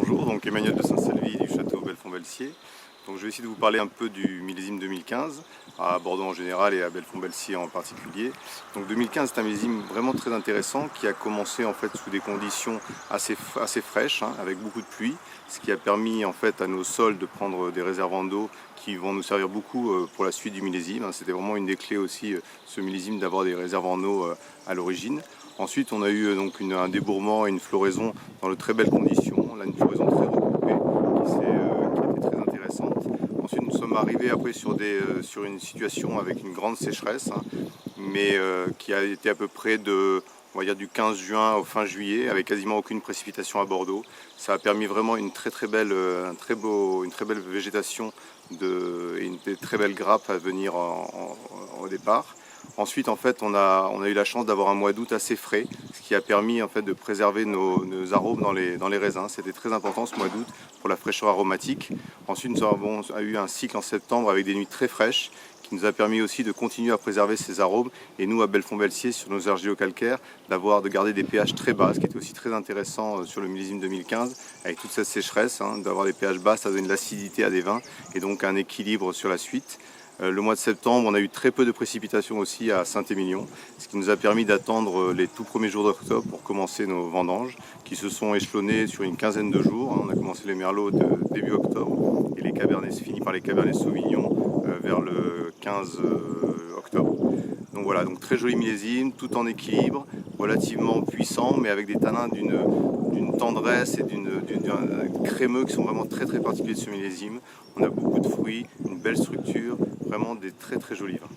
Bonjour, donc Emmanuel de Saint-Salvi du château Belfond-Belsier. Donc je vais essayer de vous parler un peu du millésime 2015, à Bordeaux en général et à Belfond-Belsier en particulier. Donc 2015 c'est un millésime vraiment très intéressant qui a commencé en fait sous des conditions assez fraîches, avec beaucoup de pluie, ce qui a permis en fait à nos sols de prendre des réservoirs d'eau qui vont nous servir beaucoup pour la suite du millésime. C'était vraiment une des clés aussi, ce millésime, d'avoir des réservoirs en eau à l'origine. Ensuite, on a eu donc un débourrement et une floraison dans de très belles conditions. Là, une floraison très regroupée qui a été très intéressante. Ensuite, nous sommes arrivés après sur une situation avec une grande sécheresse, mais qui a été à peu près on va dire du 15 juin au fin juillet, avec quasiment aucune précipitation à Bordeaux. Ça a permis vraiment une très belle végétation et une très belle grappe à venir au départ. Ensuite, en fait, on a eu la chance d'avoir un mois d'août assez frais, ce qui a permis en fait de préserver nos arômes dans les raisins. C'était très important ce mois d'août pour la fraîcheur aromatique. Ensuite, nous avons eu un cycle en septembre avec des nuits très fraîches, qui nous a permis aussi de continuer à préserver ces arômes. Et nous, à Belfond-Belsier, sur nos argilo-calcaires, de garder des pH très bas, ce qui était aussi très intéressant sur le millésime 2015, avec toute cette sécheresse, d'avoir des pH bas, ça donne de l'acidité à des vins et donc un équilibre sur la suite. Le mois de septembre, on a eu très peu de précipitations aussi à Saint-Émilion, ce qui nous a permis d'attendre les tout premiers jours d'octobre pour commencer nos vendanges, qui se sont échelonnés sur une quinzaine de jours. On a commencé les merlots début octobre et les cabernets fini par les cabernets sauvignons vers le 15 octobre. Donc voilà, donc très joli millésime, tout en équilibre, relativement puissant, mais avec des tanins d'une tendresse et d'un crémeux qui sont vraiment très particuliers de ce millésime. On a beaucoup de fruits, une belle structure, vraiment des très jolis vins.